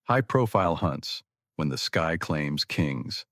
High-profile hunts, when the sky claims kings.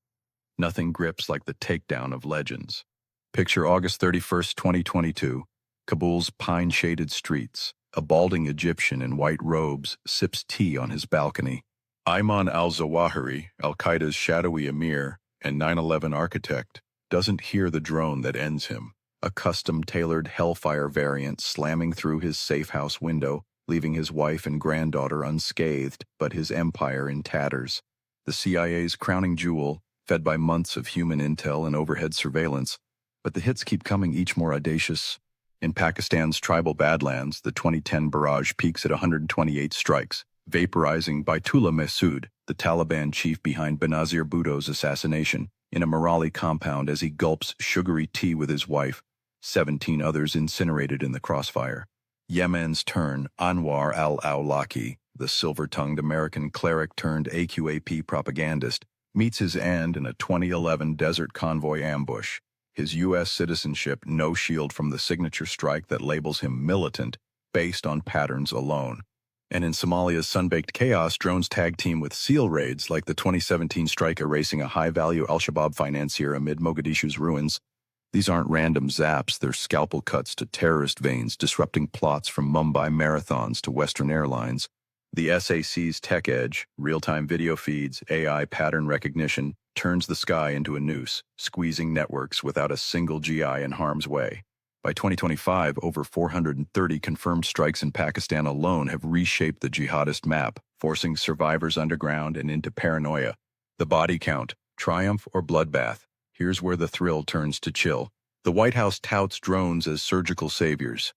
Nothing grips like the takedown of legends. Picture August 31st, 2022, Kabul's pine-shaded streets. A balding Egyptian in white robes sips tea on his balcony. Ayman al-Zawahiri, al-Qaeda's shadowy emir and 9/11 architect, doesn't hear the drone that ends him. A custom-tailored Hellfire variant slamming through his safe house window, leaving his wife and granddaughter unscathed, but his empire in tatters. The CIA's crowning jewel, fed by months of human intel and overhead surveillance. But the hits keep coming, each more audacious. In Pakistan's tribal Badlands, the 2010 barrage peaks at 128 strikes, vaporizing Baitullah Masood, the Taliban chief behind Benazir Bhutto's assassination, in a Morali compound as he gulps sugary tea with his wife. 17 others incinerated in the crossfire. Yemen's turn, Anwar al-Awlaki, the silver-tongued American cleric turned AQAP propagandist, meets his end in a 2011 desert convoy ambush. His U.S. citizenship no shield from the signature strike that labels him militant, based on patterns alone. And in Somalia's sun-baked chaos, drones tag team with SEAL raids like the 2017 strike erasing a high-value al-Shabaab financier amid Mogadishu's ruins. These aren't random zaps, they're scalpel cuts to terrorist veins, disrupting plots from Mumbai marathons to Western Airlines. The SAC's tech edge, real-time video feeds, AI pattern recognition, turns the sky into a noose, squeezing networks without a single GI in harm's way. By 2025, over 430 confirmed strikes in Pakistan alone have reshaped the jihadist map, forcing survivors underground and into paranoia. The body count, triumph or bloodbath? Here's where the thrill turns to chill. The White House touts drones as surgical saviors.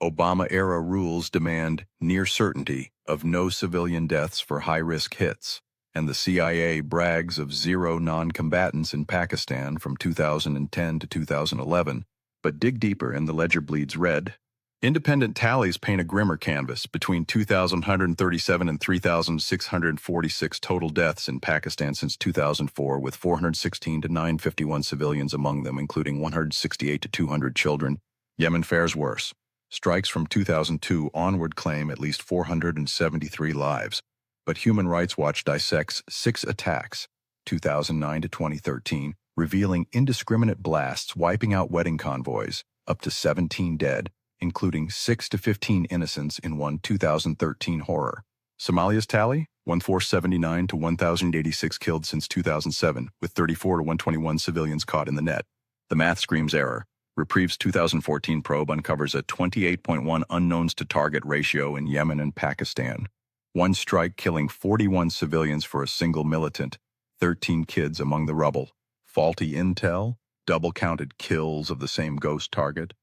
Obama-era rules demand near certainty of no civilian deaths for high-risk hits. And the CIA brags of zero non-combatants in Pakistan from 2010 to 2011. But dig deeper and the ledger bleeds red. Independent tallies paint a grimmer canvas. Between 2,137 and 3,646 total deaths in Pakistan since 2004, with 416 to 951 civilians among them, including 168 to 200 children. Yemen fares worse. Strikes from 2002 onward claim at least 473 lives. But Human Rights Watch dissects 6 attacks, 2009 to 2013, revealing indiscriminate blasts wiping out wedding convoys, up to 17 dead, including 6 to 15 innocents in one 2013 horror. Somalia's tally? 1,479 to 1,086 killed since 2007, with 34 to 121 civilians caught in the net. The math screams error. Reprieve's 2014 probe uncovers a 28.1 unknowns to target ratio in Yemen and Pakistan. One strike killing 41 civilians for a single militant, 13 kids among the rubble. Faulty intel, double-counted kills of the same ghost target,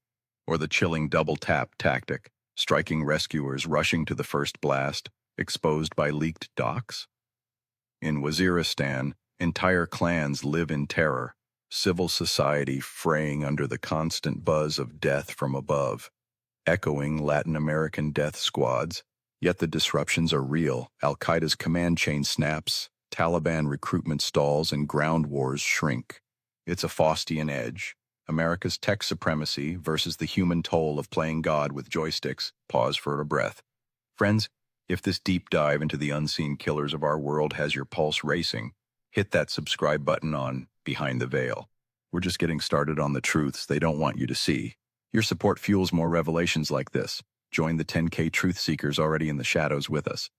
or the chilling double-tap tactic, striking rescuers rushing to the first blast, exposed by leaked docs? In Waziristan, entire clans live in terror, civil society fraying under the constant buzz of death from above, echoing Latin American death squads. Yet the disruptions are real. Al-Qaeda's command chain snaps, Taliban recruitment stalls, and ground wars shrink. It's a Faustian edge. America's tech supremacy versus the human toll of playing God with joysticks. Pause for a breath. Friends, if this deep dive into the unseen killers of our world has your pulse racing, hit that subscribe button on Behind the Veil. We're just getting started on the truths they don't want you to see. Your support fuels more revelations like this. Join the 10K truth seekers already in the shadows with us.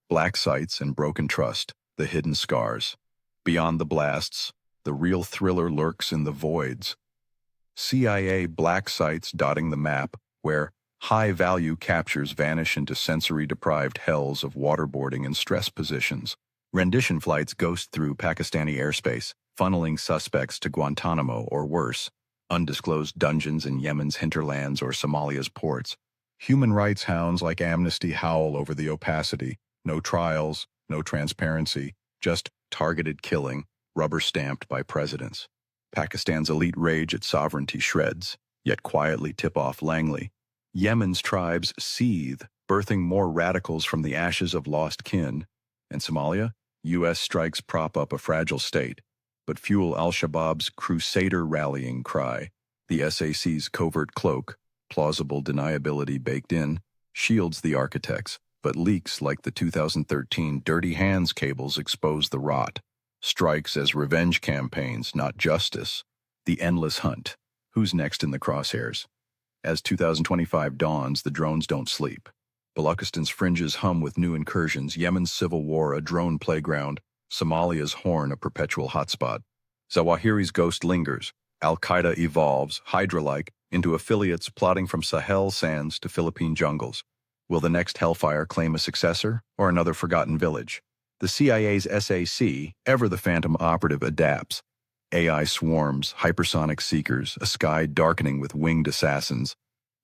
Black sites and broken trust, the hidden scars. Beyond the blasts, the real thriller lurks in the voids. CIA black sites dotting the map, where high-value captures vanish into sensory-deprived hells of waterboarding and stress positions. Rendition flights ghost through Pakistani airspace, funneling suspects to Guantanamo or worse. Undisclosed dungeons in Yemen's hinterlands or Somalia's ports. Human rights hounds like Amnesty howl over the opacity. No trials, no transparency, just targeted killing, rubber-stamped by presidents. Pakistan's elite rage at sovereignty shreds, yet quietly tip off Langley. Yemen's tribes seethe, birthing more radicals from the ashes of lost kin. And Somalia? U.S. strikes prop up a fragile state, but fuel al-Shabaab's crusader rallying cry. The SAC's covert cloak, plausible deniability baked in, shields the architects, but leaks like the 2013 Dirty Hands cables expose the rot. Strikes as revenge campaigns, not justice. The endless hunt. Who's next in the crosshairs? As 2025 dawns, the drones don't sleep. Baluchistan's fringes hum with new incursions, Yemen's civil war a drone playground, Somalia's Horn a perpetual hotspot. Zawahiri's ghost lingers. Al-Qaeda evolves, Hydra-like, into affiliates plotting from Sahel sands to Philippine jungles. Will the next Hellfire claim a successor, or another forgotten village? The CIA's SAC, ever the phantom operative, adapts. AI swarms, hypersonic seekers, a sky darkening with winged assassins.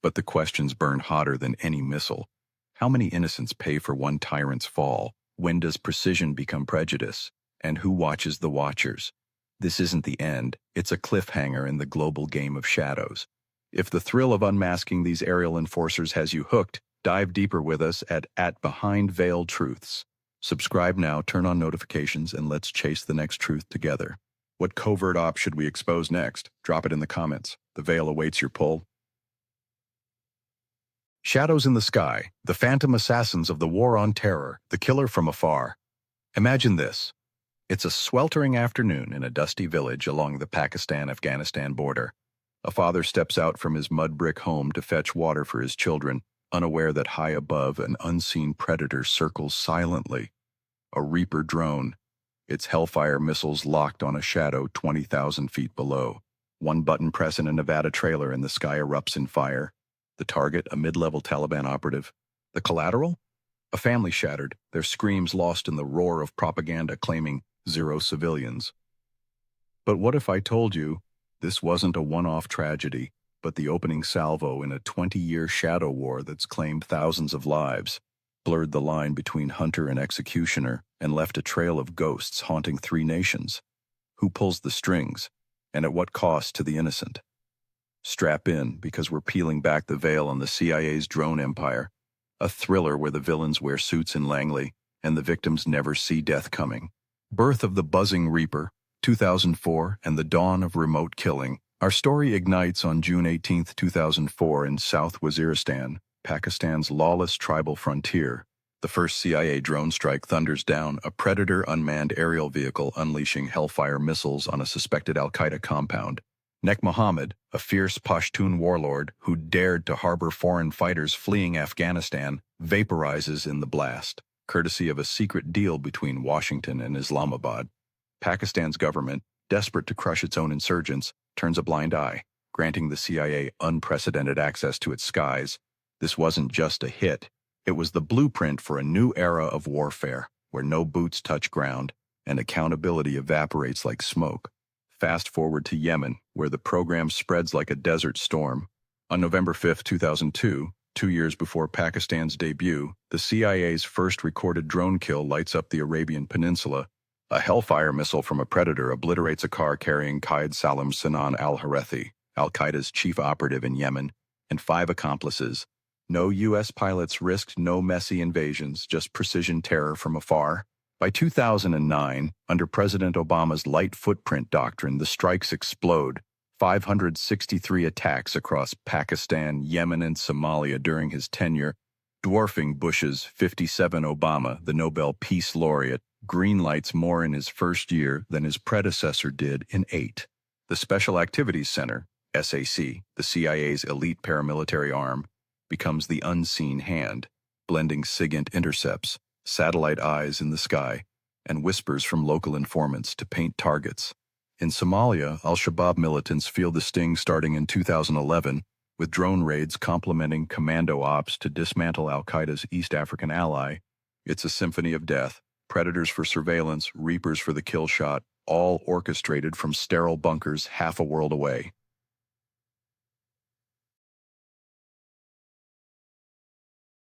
But the questions burn hotter than any missile. How many innocents pay for one tyrant's fall? When does precision become prejudice? And who watches the watchers? This isn't the end, it's a cliffhanger in the global game of shadows. If the thrill of unmasking these aerial enforcers has you hooked, dive deeper with us at Behind Veiled Truths. Subscribe now, turn on notifications, and let's chase the next truth together. What covert op should we expose next? Drop it in the comments. The veil awaits your pull. Shadows in the sky, the phantom assassins of the war on terror, the killer from afar. Imagine this. It's a sweltering afternoon in a dusty village along the Pakistan-Afghanistan border. A father steps out from his mud brick home to fetch water for his children, unaware that high above an unseen predator circles silently. A Reaper drone, its Hellfire missiles locked on a shadow 20,000 feet below. One button press in a Nevada trailer and the sky erupts in fire. The target, a mid-level Taliban operative. The collateral? A family shattered, their screams lost in the roar of propaganda claiming 0 civilians. But what if I told you this wasn't a one-off tragedy, but the opening salvo in a 20-year shadow war that's claimed thousands of lives, blurred the line between hunter and executioner, and left a trail of ghosts haunting 3 nations? Who pulls the strings, and at what cost to the innocent? Strap in, because we're peeling back the veil on the CIA's drone empire, a thriller where the villains wear suits in Langley, and the victims never see death coming. Birth of the Buzzing Reaper, 2004, and the dawn of remote killing. Our story ignites on June 18, 2004 in South Waziristan, Pakistan's lawless tribal frontier. The first CIA drone strike thunders down, a Predator unmanned aerial vehicle unleashing Hellfire missiles on a suspected al-Qaeda compound. Nek Mohammed, a fierce Pashtun warlord who dared to harbor foreign fighters fleeing Afghanistan, vaporizes in the blast, courtesy of a secret deal between Washington and Islamabad. Pakistan's government, desperate to crush its own insurgents, turns a blind eye, granting the CIA unprecedented access to its skies. This wasn't just a hit. It was the blueprint for a new era of warfare, where no boots touch ground and accountability evaporates like smoke. Fast forward to Yemen, where the program spreads like a desert storm. On November 5, 2002, 2 years before Pakistan's debut, the CIA's first recorded drone kill lights up the Arabian Peninsula. A Hellfire missile from a Predator obliterates a car carrying Qaid Salam Sinan al-Houthi, al-Qaeda's chief operative in Yemen, and 5 accomplices. No U.S. pilots risked no messy invasions, just precision terror from afar. By 2009, under President Obama's light footprint doctrine, the strikes explode. 563 attacks across Pakistan, Yemen, and Somalia during his tenure, dwarfing Bush's 57. Obama, the Nobel Peace Laureate, greenlights more in his first year than his predecessor did in 8. The Special Activities Center, SAC, the CIA's elite paramilitary arm, becomes the unseen hand, blending SIGINT intercepts, satellite eyes in the sky, and whispers from local informants to paint targets. In Somalia, al-Shabaab militants feel the sting starting in 2011, with drone raids complementing commando ops to dismantle al-Qaeda's East African ally. It's a symphony of death, Predators for surveillance, Reapers for the kill shot, all orchestrated from sterile bunkers half a world away.